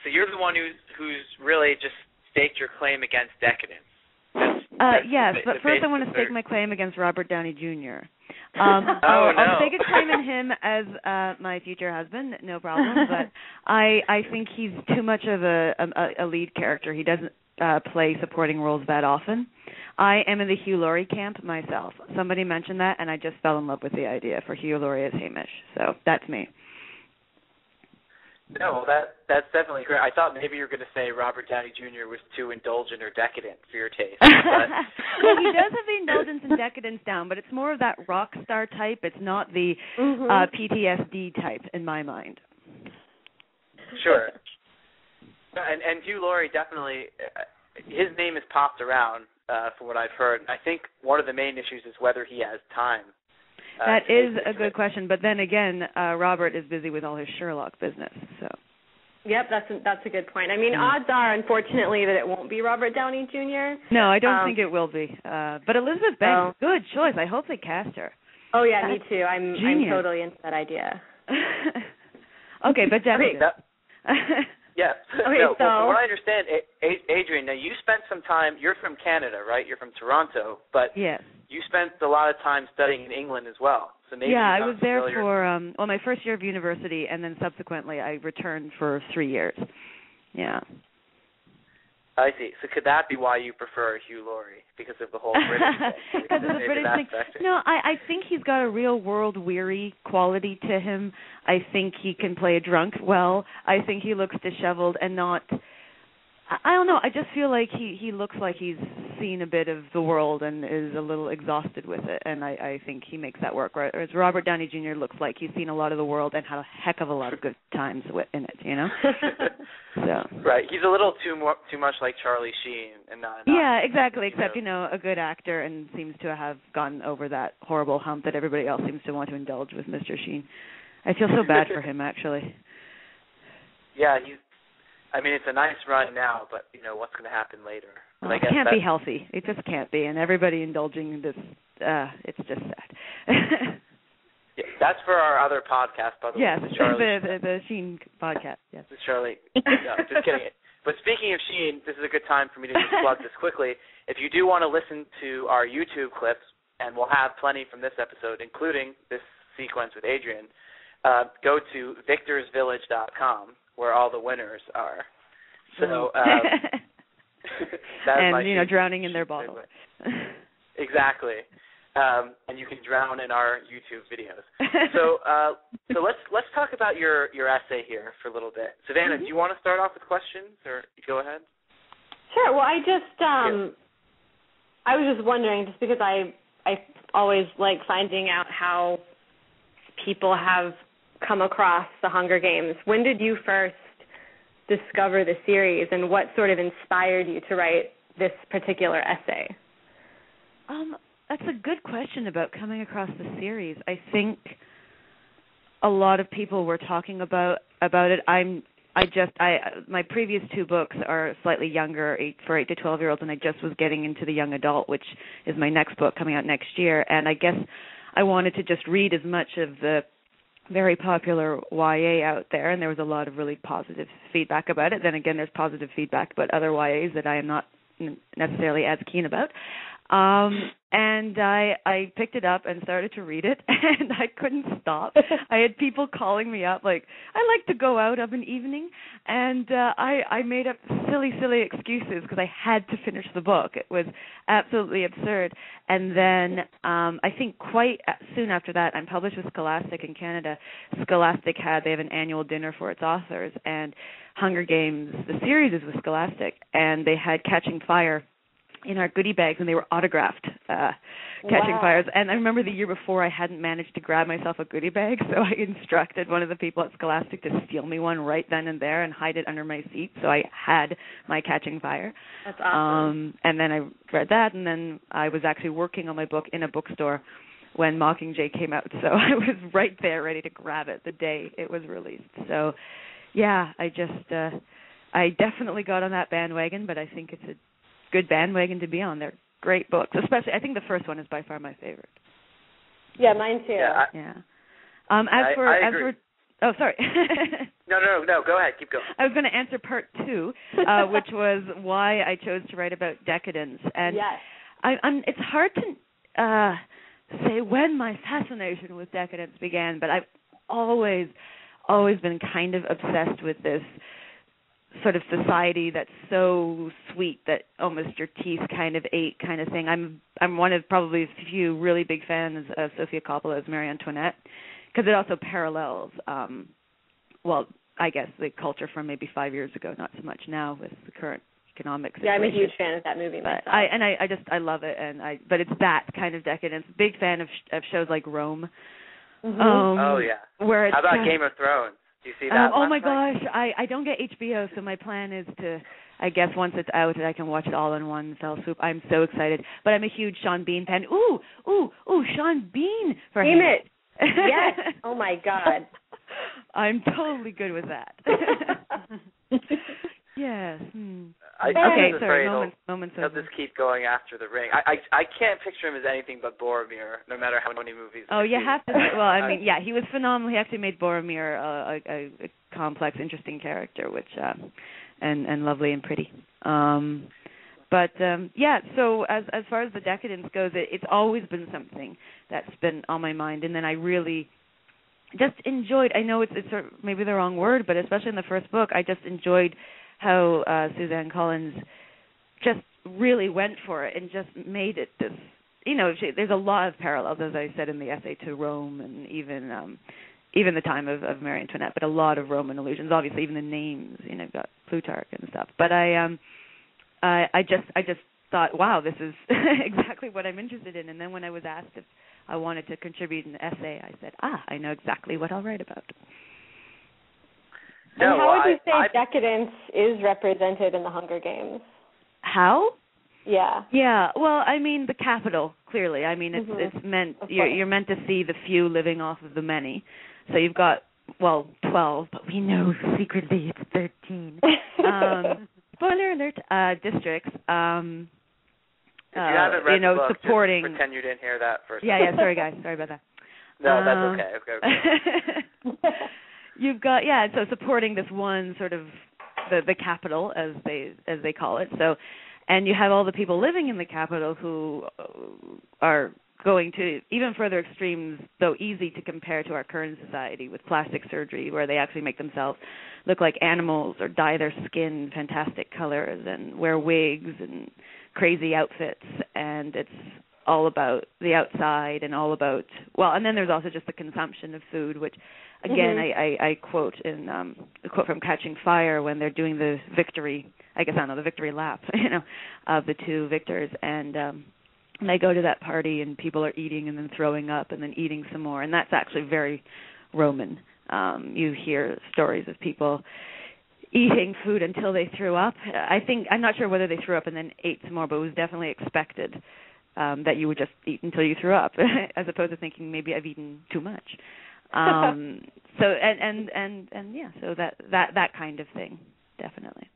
So you're the one who's really just staked your claim against Decadence. Yes, but first I want to stake my claim against Robert Downey Jr. I'll stake a claim in him as my future husband, no problem. But I think he's too much of a lead character. He doesn't play supporting roles that often. I am in the Hugh Laurie camp myself. Somebody mentioned that, and I just fell in love with the idea for Hugh Laurie as Hamish. So that's me. No, that's definitely great. I thought maybe you were going to say Robert Downey Jr. was too indulgent or decadent for your taste. But well, he does have the indulgence and decadence down, but it's more of that rock star type. It's not the PTSD type in my mind. Sure. And Hugh Laurie definitely, his name has popped around from what I've heard. I think one of the main issues is whether he has time. That is a good question, but then again, Robert is busy with all his Sherlock business. So. Yep, that's a good point. I mean, odds are, unfortunately, that it won't be Robert Downey Jr. No, I don't think it will be. But Elizabeth Banks, good choice. I hope they cast her. Oh yeah, me too. I'm totally into that idea. Okay, but definitely. Yeah. Okay, so from what I understand, Adrienne, now you spent some time. You're from Canada, right? You're from Toronto, but yes. You spent a lot of time studying in England as well. So maybe I was there for my first year of university, and then subsequently I returned for 3 years. Yeah. I see. So could that be why you prefer Hugh Laurie, because of the whole British thing? Because of the British thing. No, I think he's got a real world-weary quality to him. I think he can play a drunk well. I think he looks disheveled and not... I don't know. I just feel like he looks like he's seen a bit of the world and is a little exhausted with it, and I think he makes that work. Whereas Robert Downey Jr. looks like he's seen a lot of the world and had a heck of a lot of good times in it, you know? So. Right. He's a little too much like Charlie Sheen and not yeah, exactly, except, a good actor and seems to have gotten over that horrible hump that everybody else seems to want to indulge with Mr. Sheen. I feel so bad for him, actually. Yeah, it's a nice run now, but, what's going to happen later? Well, it can't be healthy. It just can't be. And everybody indulging in this, it's just sad. Yeah, that's for our other podcast, by the way. Yes, the Sheen podcast, yes. Charlie. No, just kidding. But speaking of Sheen, this is a good time for me to just plug this quickly. If you do want to listen to our YouTube clips, and we'll have plenty from this episode, including this sequence with Adrienne, go to victorsvillage.com, where all the winners are. So, and drowning in their bottle. Exactly. And you can drown in our YouTube videos. So let's talk about your essay here for a little bit. Savanna, do you want to start off with questions, or go ahead? Sure. Well, I was just wondering, just because I always like finding out how people have come across the Hunger Games. When did you first discover the series, and what sort of inspired you to write this particular essay? That's a good question about coming across the series. I think a lot of people were talking about it. My previous 2 books are slightly younger, for 8 to 12-year-olds, and I just was getting into the young adult, which is my next book coming out next year. And I guess I wanted to just read as much of the very popular YA out there, and there was a lot of really positive feedback about it. Then again, there's positive feedback about other YAs that I am not necessarily as keen about. And I picked it up and started to read it, and I couldn't stop. I had people calling me up, like, I like to go out of an evening, and I made up silly excuses because I had to finish the book. It was absolutely absurd. And then I think quite soon after that, I'm published with Scholastic in Canada. Scholastic they have an annual dinner for its authors, and Hunger Games, the series is with Scholastic, and they had Catching Fire in our goodie bags, and they were autographed Catching Fires. And I remember the year before I hadn't managed to grab myself a goodie bag, so I instructed one of the people at Scholastic to steal me one right then and there and hide it under my seat, so I had my Catching Fire. That's awesome. And then I read that, and then I was actually working on my book in a bookstore when Mockingjay came out, so I was right there ready to grab it the day it was released. So, yeah, I definitely got on that bandwagon, but I think it's a good bandwagon to be on. They're great books, especially I think the first one is by far my favorite. Yeah, mine too. Yeah. As for Oh, sorry. No. Go ahead. Keep going. I was going to answer part 2, which was why I chose to write about decadence. And yes. It's hard to say when my fascination with decadence began, but I've always been kind of obsessed with this sort of society that's so sweet that almost your teeth kind of ache kind of thing. I'm one of probably a few really big fans of Sofia Coppola's Marie Antoinette, because it also parallels, I guess the culture from maybe 5 years ago, not so much now with the current economic situation. Yeah, I'm a huge fan of that movie myself. I love it, but it's that kind of decadence. Big fan of shows like Rome. Mm-hmm. Oh yeah. Where how about Game of Thrones? Do you see that? Oh my gosh, I don't get HBO, so my plan is to, I guess once it's out, I can watch it all in one fell swoop. I'm so excited. But I'm a huge Sean Bean fan. Ooh, Sean Bean for him. It. Yes. Oh my God. I'm totally good with that. Yes. Okay, sorry. Moments. He'll just keep going after the ring. I can't picture him as anything but Boromir, no matter how many movies. Oh, you have to. Well, I mean, yeah, he was phenomenal. He actually made Boromir a complex, interesting character, which and lovely and pretty. Yeah. So as far as the decadence goes, it's always been something that's been on my mind, and then I really just enjoyed. I know it's sort of maybe the wrong word, but especially in the first book, I just enjoyed how Suzanne Collins just really went for it and just made it this. There's a lot of parallels, as I said in the essay, to Rome and even the time of Marie Antoinette, but a lot of Roman allusions. Obviously, even the names, you've got Plutarch and stuff. But I just thought, wow, this is exactly what I'm interested in. And then when I was asked if I wanted to contribute an essay, I said, I know exactly what I'll write about. And how would you say decadence is represented in the Hunger Games? How? Yeah. Yeah. Well, I mean, the capital, clearly. I mean, it's meant, you're meant to see the few living off of the many. So you've got, 12, but we know secretly it's 13. Spoiler alert, districts. If you haven't read the book, supporting. Just pretend you didn't hear that first. Yeah, sorry guys. Sorry about that. No, that's okay. Okay. You've got, so supporting this one sort of the capital, as they call it. So, and you have all the people living in the capital who are going to even further extremes, though easy to compare to our current society, with plastic surgery, where they actually make themselves look like animals or dye their skin fantastic colors and wear wigs and crazy outfits. And it's all about the outside and all about, and then there's also just the consumption of food, which, again, I quote in a quote from Catching Fire when they're doing the victory, the victory lap, of the two victors. And they go to that party and people are eating and then throwing up and then eating some more. And that's actually very Roman. You hear stories of people eating food until they threw up. I'm not sure whether they threw up and then ate some more, but it was definitely expected that you would just eat until you threw up, as opposed to thinking maybe I've eaten too much. So that kind of thing, definitely.